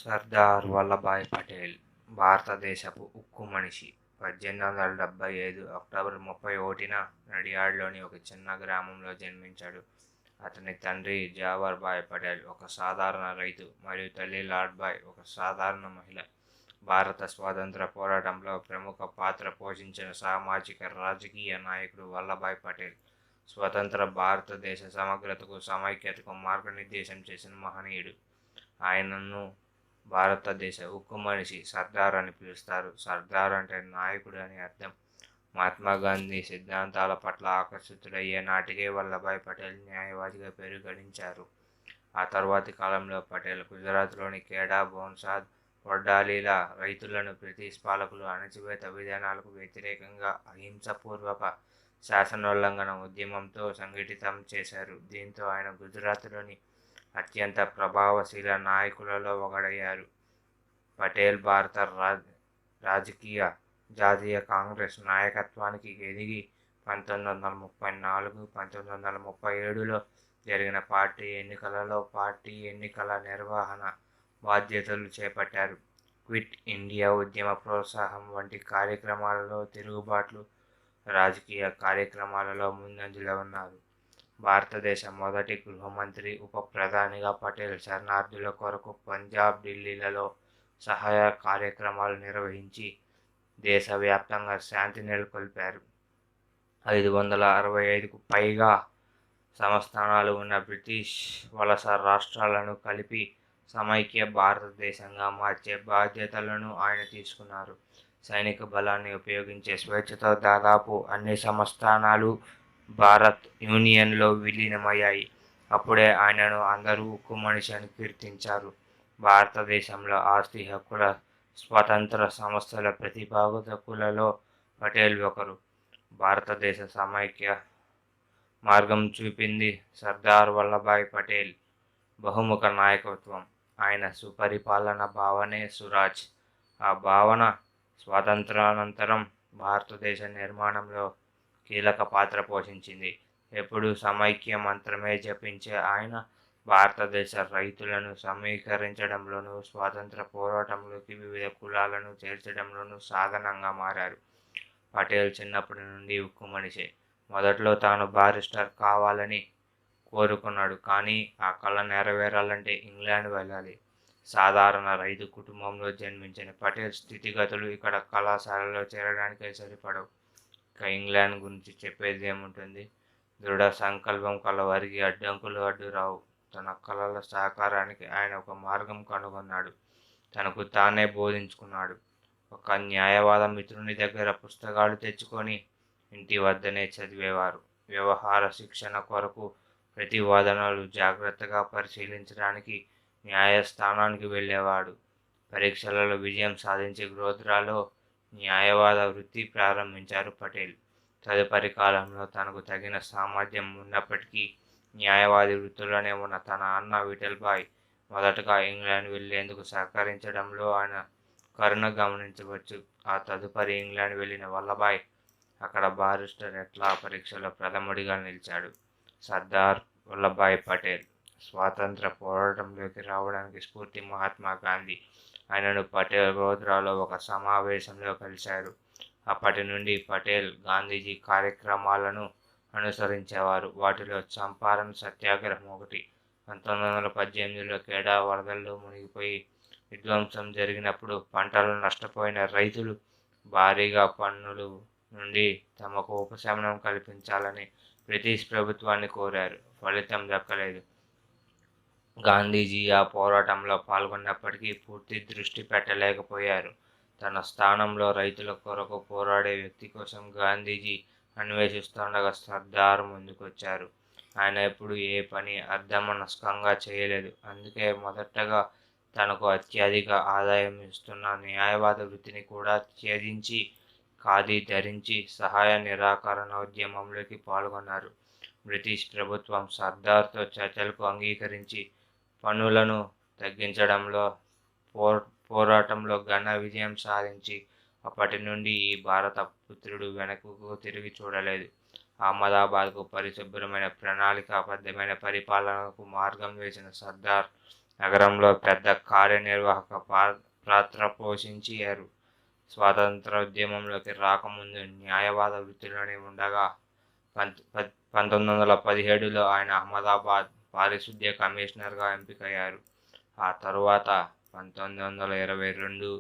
సర్దార్ వల్లభాయ్ పటేల్ భారతదేశపు ఉక్కు మనిషి. 1875 అక్టోబర్ 31న నడియాడ్లోని ఒక చిన్న గ్రామంలో జన్మించాడు. అతని తండ్రి జావర్ భాయ్ పటేల్ ఒక సాధారణ రైతు మరియు తల్లి లాడ్బాయ్ ఒక సాధారణ మహిళ. భారత స్వాతంత్ర పోరాటంలో ప్రముఖ పాత్ర పోషించిన సామాజిక రాజకీయ నాయకుడు వల్లభాయ్ పటేల్ స్వతంత్ర భారతదేశ సమగ్రతకు సమైక్యతకు మార్గనిర్దేశం చేసిన మహనీయుడు. ఆయనను భారతదేశ ఉక్కు మనిషి సర్దార్ అని పిలుస్తారు. సర్దార్ అంటే నాయకుడు అని అర్థం. మహాత్మా గాంధీ సిద్ధాంతాల పట్ల ఆకర్షితుడయ్యే నాటికే వల్లభాయ్ పటేల్ న్యాయవాదిగా పేరు గడించారు. ఆ తర్వాతి కాలంలో పటేల్ గుజరాత్లోని ఖేడా, బోన్సాద్, వడ్డాలీల రైతులను బ్రిటిష్ పాలకులు అణచివేత విధానాలకు వ్యతిరేకంగా అహింసపూర్వక శాసనోల్లంఘన ఉద్యమంతో సంఘటితం చేశారు. దీంతో ఆయన గుజరాత్లోని అత్యంత ప్రభావశీల నాయకులలో ఒకడయ్యారు. పటేల్ భారత రాజకీయ జాతీయ కాంగ్రెస్ నాయకత్వానికి ఎదిగి 1934-1937లో జరిగిన పార్టీ ఎన్నికలలో పార్టీ ఎన్నికల నిర్వహణ బాధ్యతలు చేపట్టారు. క్విట్ ఇండియా ఉద్యమ ప్రోత్సాహం వంటి కార్యక్రమాలలో తిరుగుబాట్లు, రాజకీయ కార్యక్రమాలలో ముందంజలో ఉన్నారు. భారతదేశ మొదటి గృహమంత్రి, ఉప ప్రధానిగా పటేల్ శరణార్థుల కొరకు పంజాబ్, ఢిల్లీలలో సహాయ కార్యక్రమాలు నిర్వహించి దేశవ్యాప్తంగా శాంతి నెలకొల్పారు. 565కు పైగా సంస్థానాలు ఉన్న బ్రిటిష్ వలస రాష్ట్రాలను కలిపి సమైక్య భారతదేశంగా మార్చే బాధ్యతలను ఆయన తీసుకున్నారు. సైనిక బలాన్ని ఉపయోగించే స్వేచ్ఛతో దాదాపు అన్ని సంస్థానాలు భారత్ యూనియన్లో విలీనమయ్యాయి. అప్పుడే ఆయనను అందరూ ఉక్కు మనిషి అని కీర్తించారు. భారతదేశంలో ఆస్తి హక్కుల స్వతంత్ర సంస్థల ప్రతిపాదకులలో పటేల్ ఒకరు. భారతదేశ సమైక్య మార్గం చూపింది సర్దార్ వల్లభాయ్ పటేల్ బహుముఖ నాయకత్వం. ఆయన సుపరిపాలన భావనే స్వరాజ్. ఆ భావన స్వాతంత్రానంతరం భారతదేశ నిర్మాణంలో కీలక పాత్ర పోషించింది. ఎప్పుడూ సమైక్య మంత్రమే జపించే ఆయన భారతదేశ రైతులను సమీకరించడంలోనూ, స్వాతంత్ర పోరాటంలోకి వివిధ కులాలను చేర్చడంలోనూ సాధనంగా మారారు. పటేల్ చిన్నప్పటి నుండి ఉక్కు మనిషే. మొదట్లో తాను బారిస్టర్ కావాలని కోరుకున్నాడు. కానీ ఆ కళ నెరవేరాలంటే ఇంగ్లాండ్ వెళ్ళాలి. సాధారణ రైతు కుటుంబంలో జన్మించిన పటేల్ స్థితిగతులు ఇక్కడ కళాశాలలో చేరడానికే సరిపడవు. ఇక ఇంగ్లాండ్ గురించి చెప్పేది ఏముంటుంది? దృఢ సంకల్పం కల వారికి అడ్డంకులు అడ్డురావు. తన కళల సహకారానికి ఆయన ఒక మార్గం కనుగొన్నాడు. తనకు తానే బోధించుకున్నాడు. ఒక న్యాయవాద మిత్రుని దగ్గర పుస్తకాలు తెచ్చుకొని ఇంటి వద్దనే చదివేవారు. వ్యవహార శిక్షణ కొరకు ప్రతి వాదనలు జాగ్రత్తగా పరిశీలించడానికి న్యాయస్థానానికి వెళ్ళేవాడు. పరీక్షలలో విజయం సాధించి గోధ్రాలో న్యాయవాద వృత్తి ప్రారంభించారు పటేల్. తదుపరి కాలంలో తనకు తగిన సామర్థ్యం ఉన్నప్పటికీ న్యాయవాది వృత్తిలోనే ఉన్న తన అన్న విఠల్భాయ్ మొదటగా ఇంగ్లాండ్ వెళ్లేందుకు సహకరించడంలో ఆయన కరుణ గమనించవచ్చు. ఆ తదుపరి ఇంగ్లాండ్ వెళ్ళిన వల్లభాయ్ అక్కడ బారిస్టర్ ఎట్లా పరీక్షలో ప్రథముడిగా నిలిచాడు. సర్దార్ వల్లభాయ్ పటేల్ స్వాతంత్ర పోరాటంలోకి రావడానికి స్ఫూర్తి మహాత్మా గాంధీ. ఆయనను పటేల్ గోధ్రాలో ఒక సమావేశంలో కలిశారు. అప్పటి నుండి పటేల్ గాంధీజీ కార్యక్రమాలను అనుసరించేవారు. వాటిలో చంపారన్ సత్యాగ్రహం ఒకటి. 1918లో ఖేడా వరదల్లో మునిగిపోయి విధ్వంసం జరిగినప్పుడు పంటలు నష్టపోయిన రైతులు భారీగా పన్నులు నుండి తమకు ఉపశమనం కల్పించాలని బ్రిటిష్ ప్రభుత్వాన్ని కోరారు. ఫలితం దక్కలేదు. గాంధీజీ ఆ పోరాటంలో పాల్గొన్నప్పటికీ పూర్తి దృష్టి పెట్టలేకపోయారు. తన స్థానంలో రైతుల కొరకు పోరాడే వ్యక్తి కోసం గాంధీజీ అన్వేషిస్తుండగా సర్దార్ ముందుకొచ్చారు. ఆయన ఎప్పుడు ఏ పని అర్ధమనస్కంగా చేయలేదు. అందుకే మొదటగా తనకు అత్యధిక ఆదాయం ఇస్తున్న న్యాయవాద వృత్తిని కూడా త్యజించి ఖాదీ ధరించి సహాయ నిరాకరణ ఉద్యమంలోకి పాల్గొన్నారు. బ్రిటిష్ ప్రభుత్వం సర్దార్తో చర్చలకు అంగీకరించి పన్నులను తగ్గించడంలో పోరాటంలో ఘన విజయం సాధించి అప్పటి నుండి ఈ భారత పుత్రుడు వెనకకు తిరిగి చూడలేదు. అహ్మదాబాద్కు పరిశుభ్రమైన ప్రణాళికాబద్ధమైన పరిపాలనకు మార్గం వేసిన సర్దార్ నగరంలో పెద్ద కార్యనిర్వాహక పాత్ర పోషించారు. స్వాతంత్రోద్యమంలోకి రాకముందు న్యాయవాద వృత్తిలోనే ఉండగా 1917లో ఆయన అహ్మదాబాద్ పారిశుద్ధ్య కమిషనర్గా ఎంపికయ్యారు. ఆ తరువాత 1922,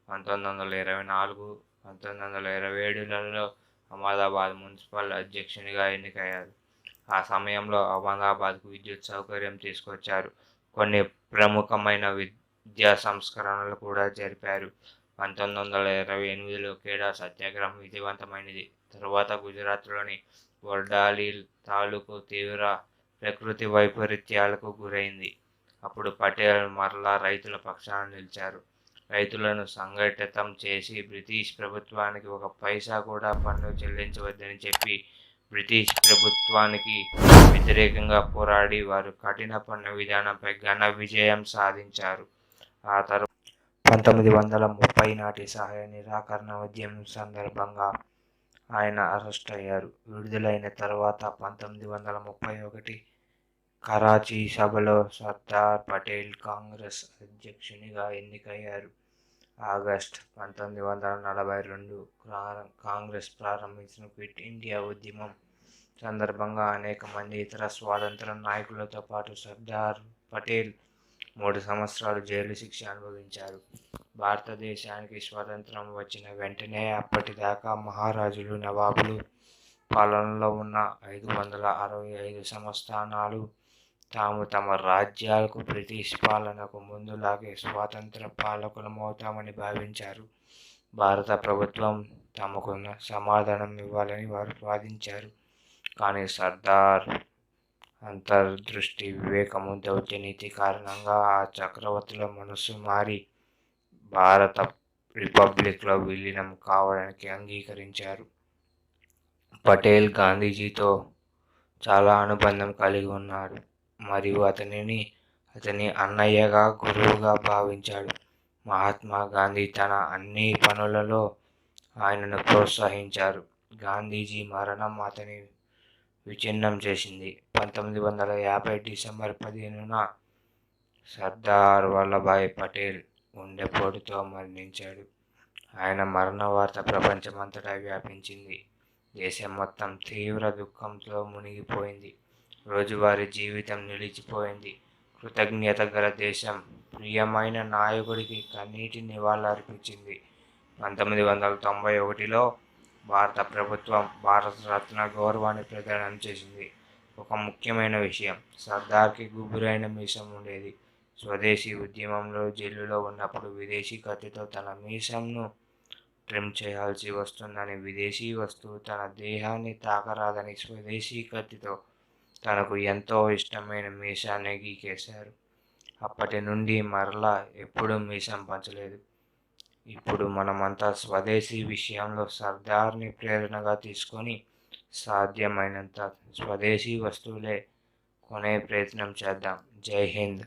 1924, 1927లలో అహ్మదాబాద్ మున్సిపల్ అధ్యక్షునిగా ఎన్నికయ్యారు. ఆ సమయంలో అహ్మదాబాద్కు విద్యుత్ సౌకర్యం తీసుకొచ్చారు. కొన్ని ప్రముఖమైన విద్యా సంస్కరణలు కూడా జరిపారు. 1928లో ఖేడా సత్యాగ్రహం విజయవంతమైనది. తరువాత గుజరాత్లోని వడ్డాలి తాలూకు తీవ్ర ప్రకృతి వైపరీత్యాలకు గురైంది. అప్పుడు పటేల్ మరలా రైతుల పక్షాన నిలిచారు. రైతులను సంఘటితం చేసి బ్రిటిష్ ప్రభుత్వానికి ఒక పైసా కూడా పన్ను చెల్లించవద్దని చెప్పి బ్రిటిష్ ప్రభుత్వానికి వ్యతిరేకంగా పోరాడి వారు కఠిన పన్ను విధానంపై ఘన విజయం సాధించారు. ఆ తర్వాత 1930 నాటి సహాయ నిరాకరణ ఉద్యమం సందర్భంగా ఆయన అరెస్ట్ అయ్యారు. విడుదలైన తర్వాత 1931 కరాచీ సభలో సర్దార్ పటేల్ కాంగ్రెస్ అధ్యక్షునిగా ఎన్నికయ్యారు. ఆగస్టు 1942 కాంగ్రెస్ ప్రారంభించిన క్విట్ ఇండియా ఉద్యమం సందర్భంగా అనేక మంది ఇతర స్వాతంత్ర నాయకులతో పాటు సర్దార్ పటేల్ 3 సంవత్సరాలు జైలు శిక్ష అనుభవించారు. భారతదేశానికి స్వాతంత్రం వచ్చిన వెంటనే అప్పటిదాకా మహారాజులు, నవాబులు పాలనలో ఉన్న 565 సంస్థానాలు తాము తమ రాజ్యాలకు బ్రిటిష్ పాలనకు ముందులాగే స్వాతంత్ర పాలకులమవుతామని భావించారు. భారత ప్రభుత్వం తమకు సమాధానం ఇవ్వాలని వారు వాదించారు. కానీ సర్దార్ అంతర్దృష్టి, వివేకము, దౌత్యనీతి కారణంగా ఆ చక్రవర్తుల మనస్సు మారి భారత రిపబ్లిక్లో విలీనం కావడానికి అంగీకరించారు. పటేల్ గాంధీజీతో చాలా అనుబంధం కలిగి ఉన్నాడు మరియు అతని అన్నయ్యగా, గురువుగా భావించాడు. మహాత్మా గాంధీ తన అన్ని పనులలో ఆయనను ప్రోత్సహించారు. గాంధీజీ మరణం అతని విచ్ఛిన్నం చేసింది. 1950 డిసెంబర్ 15న సర్దార్ వల్లభాయ్ పటేల్ గుండెపోటుతో మరణించాడు. ఆయన మరణ వార్త ప్రపంచమంతటా వ్యాపించింది. దేశం మొత్తం తీవ్ర దుఃఖంతో మునిగిపోయింది. రోజువారీ జీవితం నిలిచిపోయింది. కృతజ్ఞత గల దేశం ప్రియమైన నాయకుడికి కన్నీటి నివాళులర్పించింది. 1991లో భారత ప్రభుత్వం భారతరత్న గౌరవాన్ని ప్రదానం చేసింది. ఒక ముఖ్యమైన విషయం, సర్దార్కి గుబురైన మీసం ఉండేది. స్వదేశీ ఉద్యమంలో జైలులో ఉన్నప్పుడు విదేశీ కత్తితో తన మీసంను ట్రిమ్ చేయాల్సి వస్తుందని, విదేశీ వస్తువు తన దేహాన్ని తాకరాదని స్వదేశీ కత్తితో తనకు ఎంతో ఇష్టమైన మీసాన్ని గీకేశారు. అప్పటి నుండి మరలా ఎప్పుడూ మీసం పంచలేదు. ఇప్పుడు మనమంతా స్వదేశీ విషయంలో సర్దార్ని ప్రేరణగా తీసుకొని సాధ్యమైనంత స్వదేశీ వస్తువులే కొనే ప్రయత్నం చేద్దాం. జై హింద్.